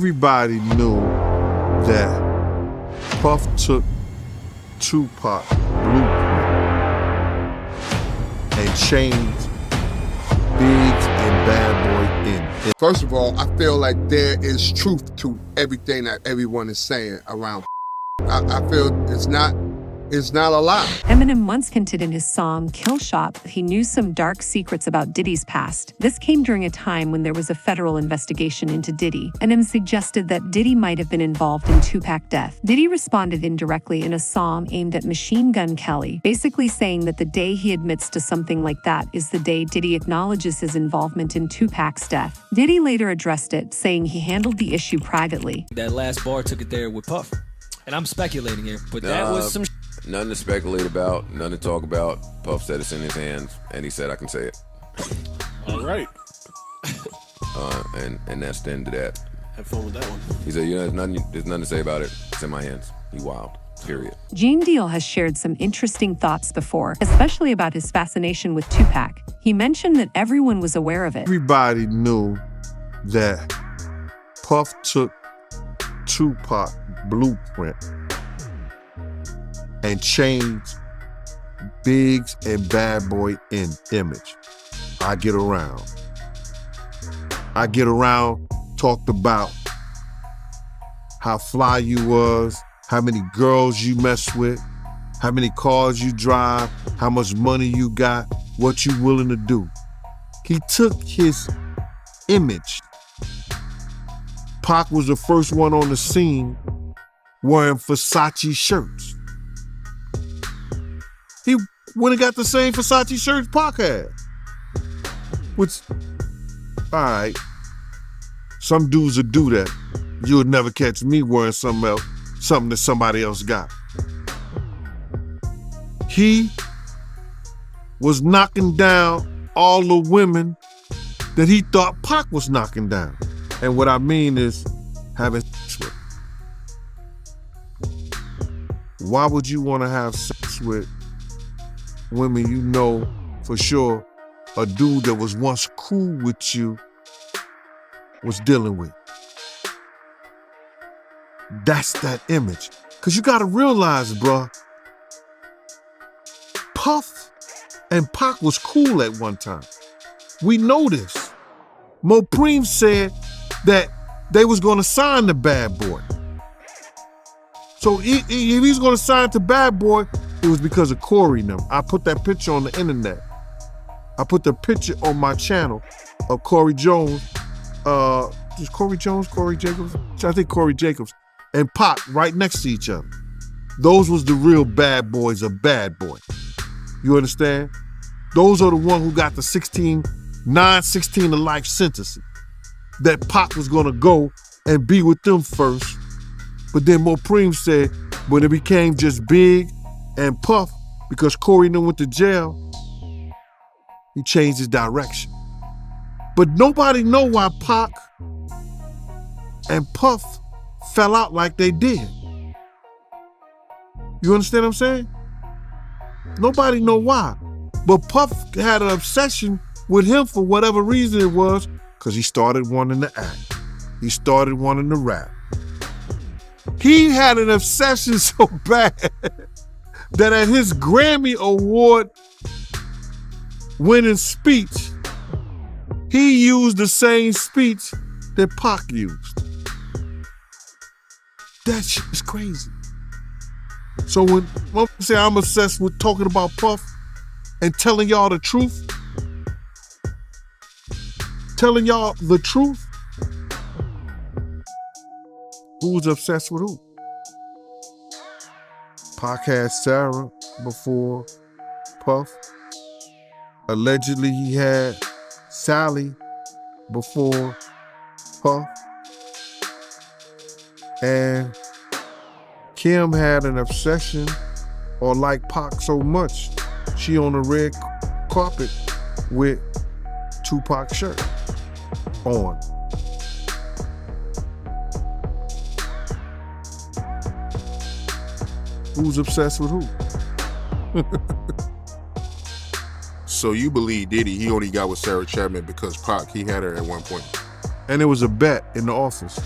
Everybody knew that Puff took Tupac blueprint and changed Biggs and Bad Boy in. First of all, I feel like there is truth to everything that everyone is saying around. I feel it's not a lie. Eminem once hinted in his song Kill Shot that he knew some dark secrets about Diddy's past. This came during a time when there was a federal investigation into Diddy. Eminem suggested that Diddy might have been involved in Tupac's death. Diddy responded indirectly in a song aimed at Machine Gun Kelly, basically saying that the day he admits to something like that is the day Diddy acknowledges his involvement in Tupac's death. Diddy later addressed it, saying he handled the issue privately. That last bar took it there with Puff. And I'm speculating here, but that was some nothing to speculate about, nothing to talk about. Puff said it's in his hands, and he said I can say it. All right. And that's the end of that. Have fun with that one. He said, there's nothing to say about it. It's in my hands. He wild. Period. Gene Deal has shared some interesting thoughts before, especially about his fascination with Tupac. He mentioned that everyone was aware of it. Everybody knew that Puff took Tupac blueprint and changed Biggs and Bad Boy in image. I Get Around, talked about how fly you was, how many girls you mess with, how many cars you drive, how much money you got, what you willing to do. He took his image. Pac was the first one on the scene wearing Versace shirts. He went and got the same Versace shirts Pac had. Which, all right, some dudes would do that. You would never catch me wearing something else, something that somebody else got. He was knocking down all the women that he thought Pac was knocking down. And what I mean is having sex with. Why would you want to have sex with women you know for sure a dude that was once cool with you was dealing with? That's that image. Because you got to realize, bruh, Puff and Pac was cool at one time. We know this. Mopreem said that they was going to sign the Bad Boy. So if he's going to sign to Bad Boy, it was because of Corey and them. I put that picture on the internet. I put the picture on my channel of Corey Jones. Just Corey Jones, Corey Jacobs? I think Corey Jacobs and Pac right next to each other. Those was the real bad boys of Bad Boy. You understand? Those are the ones who got the 16 to life sentences. That Pac was gonna go and be with them first. But then Mopreem said when it became just Big and Puff, because Corey and them went to jail, he changed his direction. But nobody know why Pac and Puff fell out like they did. You understand what I'm saying? Nobody know why. But Puff had an obsession with him for whatever reason it was, because he started wanting to act. He started wanting to rap. He had an obsession so bad that at his Grammy Award winning speech, he used the same speech that Pac used. That shit is crazy. So when I say I'm obsessed with talking about Puff and telling y'all the truth, who's obsessed with who? Pac had Sarah before Puff. Allegedly he had Sally before Puff. And Kim had an obsession or liked Pac so much, she on the red carpet with Tupac's shirt on. Who's obsessed with who? So you believe Diddy, he only got with Sarah Chapman because Pac, he had her at one point. And it was a bet in the office.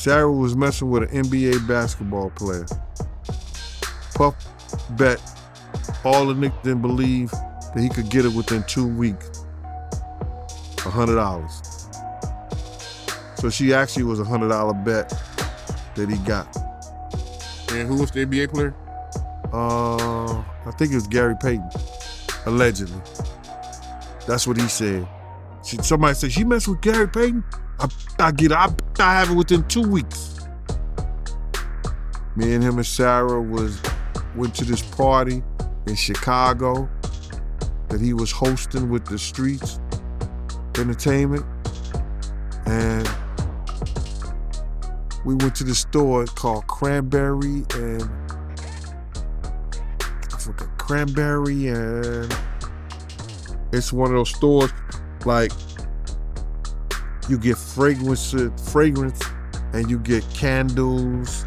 Sarah was messing with an NBA basketball player. Puff bet all the niggas didn't believe that he could get it within 2 weeks. $100. So she actually was a $100 bet that he got. And who was the NBA player? I think it was Gary Payton, allegedly. That's what he said. Somebody said, she messed with Gary Payton? I get it. I have it within 2 weeks. Me and him and Sarah went to this party in Chicago that he was hosting with the Streets Entertainment. And we went to this store called Cranberry and it's one of those stores like you get fragrance and you get candles,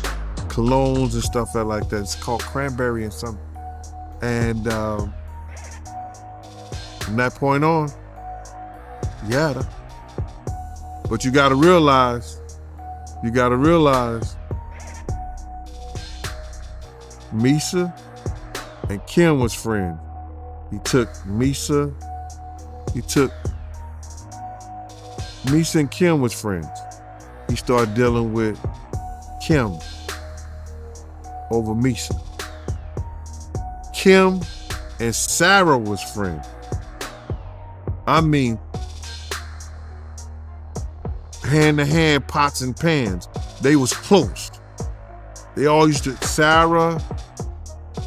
colognes and stuff like that. It's called Cranberry and something. And from that point on, yeah. But you gotta realize, Misa and Kim was friends. Misa and Kim was friends. He started dealing with Kim over Misa. Kim and Sarah was friends. I mean, hand to hand, pots and pans. They was close. They all used to, Sarah,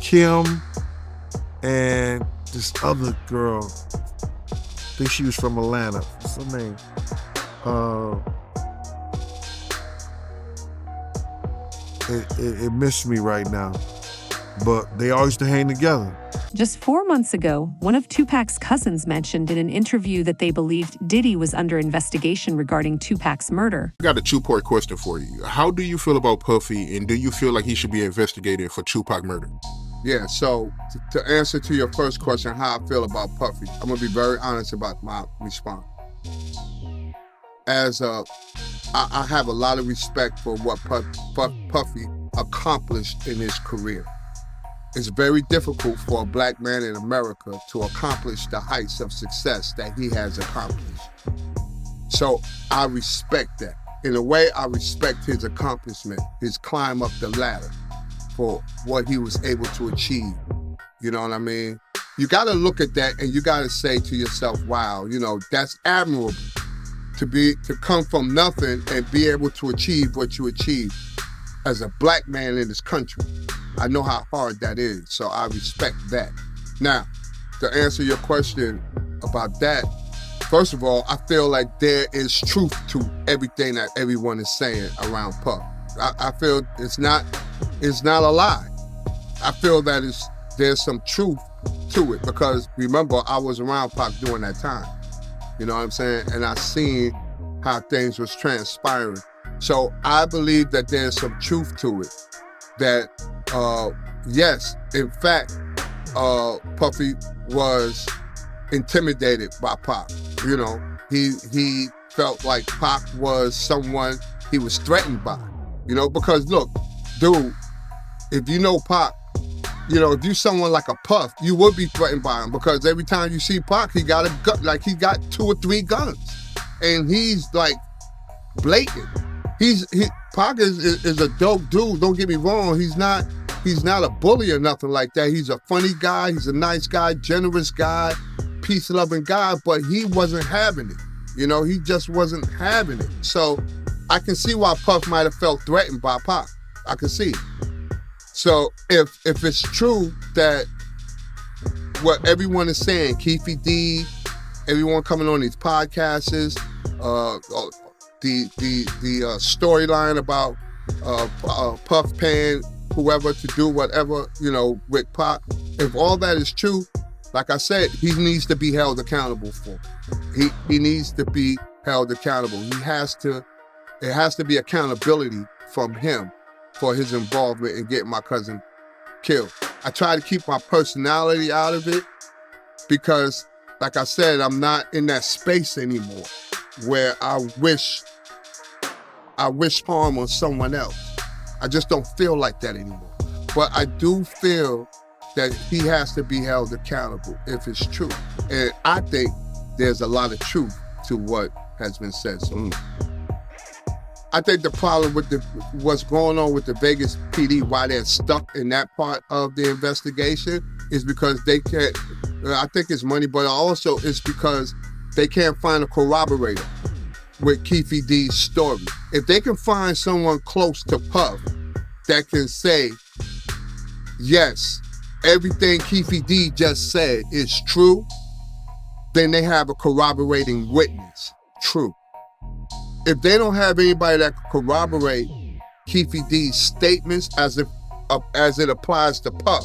Kim, and this other girl. I think she was from Atlanta. What's her name? It missed me right now. But they all used to hang together. Just 4 months ago, one of Tupac's cousins mentioned in an interview that they believed Diddy was under investigation regarding Tupac's murder. I got a two-part question for you. How do you feel about Puffy, and do you feel like he should be investigated for Tupac murder? Yeah, so to answer to your first question, how I feel about Puffy, I'm gonna be very honest about my response. I have a lot of respect for what Puffy accomplished in his career. It's very difficult for a black man in America to accomplish the heights of success that he has accomplished. So I respect that. In a way, I respect his accomplishment, his climb up the ladder for what he was able to achieve. You know what I mean? You gotta look at that and you gotta say to yourself, wow, that's admirable to come from nothing and be able to achieve what you achieved as a black man in this country. I know how hard that is, so I respect that. Now, to answer your question about that, first of all, I feel like there is truth to everything that everyone is saying around Puff. I feel it's not a lie. I feel that there's some truth to it because remember, I was around Pac during that time. You know what I'm saying? And I seen how things was transpiring. So I believe that there's some truth to it. That yes, in fact, Puffy was intimidated by Pac. He felt like Pac was someone he was threatened by. Because look, dude, if you know Pac, if you someone like a Puff, you would be threatened by him because every time you see Pac, he got a gun, like he got 2 or 3 guns, and he's like blatant. Pac is a dope dude. Don't get me wrong. He's not a bully or nothing like that. He's a funny guy. He's a nice guy, generous guy, peace-loving guy. But he wasn't having it. He just wasn't having it. So I can see why Puff might have felt threatened by Pac. I can see it. So if it's true that what everyone is saying, Keefy D, everyone coming on these podcasts, the storyline about Puff paying whoever to do whatever, with Pac. If all that is true, like I said, he needs to be held accountable for. He needs to be held accountable. It has to be accountability from him for his involvement in getting my cousin killed. I try to keep my personality out of it because, like I said, I'm not in that space anymore where I wish I wish harm on someone else. I just don't feel like that anymore. But I do feel that he has to be held accountable if it's true. And I think there's a lot of truth to what has been said. So I think the problem with what's going on with the Vegas PD, why they're stuck in that part of the investigation, is because they can't, I think it's money, but also it's because they can't find a corroborator with Keefe D's story. If they can find someone close to Puff that can say, yes, everything Keefe D just said is true, then they have a corroborating witness. True. If they don't have anybody that can corroborate Keefe D's statements as it applies to Puff,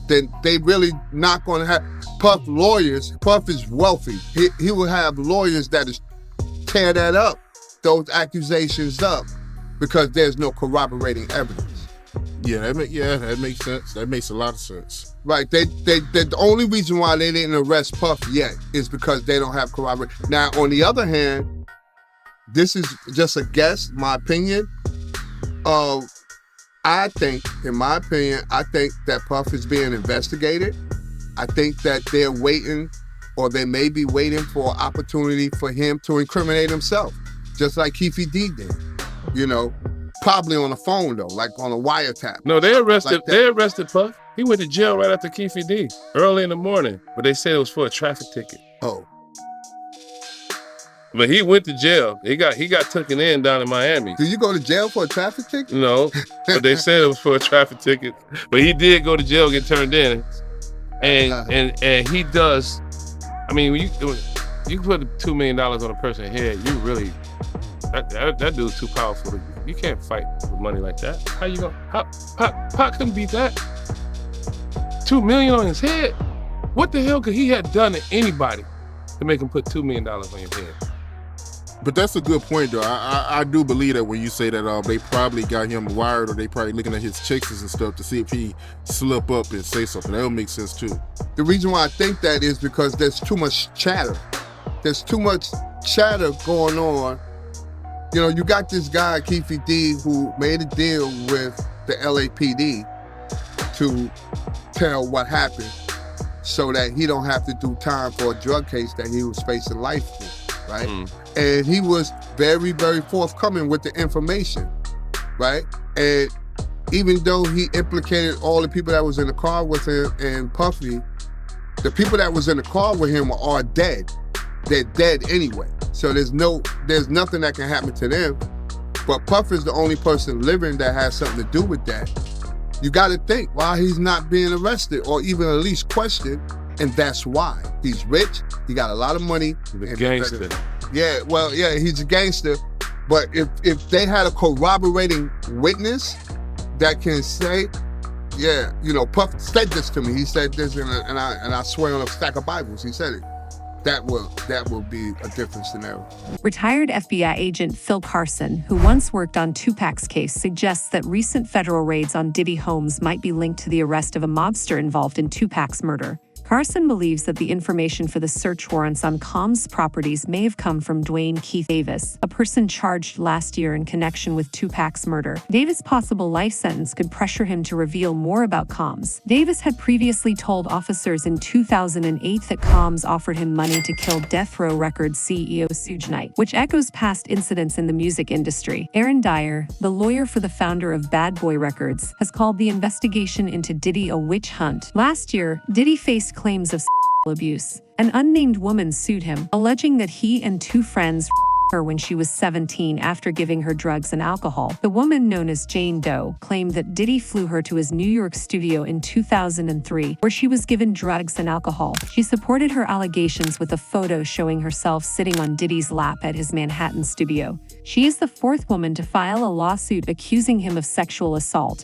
then they really not going to have Puff lawyers. Puff is wealthy. He will have lawyers that is tear that up, those accusations up, because there's no corroborating evidence. Yeah, that makes sense. That makes a lot of sense. Right. The only reason why they didn't arrest Puff yet is because they don't have corroboration. Now, on the other hand, this is just a guess, my opinion. I think that Puff is being investigated. I think that they're waiting, or they may be waiting for an opportunity for him to incriminate himself, just like Keefe D did. You know, probably on the phone though, like on a wiretap. No, they arrested Puff. He went to jail right after Keefe D, early in the morning, but they said it was for a traffic ticket. Oh. But he went to jail. He got taken in down in Miami. Did you go to jail for a traffic ticket? No, but they said it was for a traffic ticket. But he did go to jail, get turned in, and he does. I mean, when you put $2 million on a person's head, you really that dude's too powerful. You can't fight for money like that. How you gonna? How couldn't beat that? $2 million on his head. What the hell could he have done to anybody to make him put $2 million on your head? But that's a good point, though. I do believe that when you say that they probably got him wired, or they probably looking at his checks and stuff to see if he slip up and say something. That'll make sense too. The reason why I think that is because there's too much chatter. There's too much chatter going on. You know, you got this guy, Keefe D, who made a deal with the LAPD to tell what happened so that he don't have to do time for a drug case that he was facing life for, right? And he was very, very forthcoming with the information, right? And even though he implicated all the people that was in the car with him and Puffy, the people that was in the car with him are dead. They're dead anyway. So there's nothing that can happen to them. But Puff is the only person living that has something to do with that. You got to think why he's not being arrested or even at least questioned, and that's why. He's rich, he got a lot of money. He's a gangster. Yeah, well, yeah, he's a gangster. But if they had a corroborating witness that can say, yeah, you know, Puff said this to me. He said this, and I swear on a stack of Bibles, he said it. That will be a different scenario. Retired FBI agent Phil Carson, who once worked on Tupac's case, suggests that recent federal raids on Diddy homes might be linked to the arrest of a mobster involved in Tupac's murder. Carson believes that the information for the search warrants on Combs' properties may have come from Dwayne Keith Davis, a person charged last year in connection with Tupac's murder. Davis' possible life sentence could pressure him to reveal more about Combs. Davis had previously told officers in 2008 that Combs offered him money to kill Death Row Records CEO Suge Knight, which echoes past incidents in the music industry. Aaron Dyer, the lawyer for the founder of Bad Boy Records, has called the investigation into Diddy a witch hunt. Last year, Diddy faced claims of sexual abuse. An unnamed woman sued him, alleging that he and two friends her when she was 17 after giving her drugs and alcohol. The woman, known as Jane Doe, claimed that Diddy flew her to his New York studio in 2003, where she was given drugs and alcohol. She supported her allegations with a photo showing herself sitting on Diddy's lap at his Manhattan studio. She is the fourth woman to file a lawsuit accusing him of sexual assault.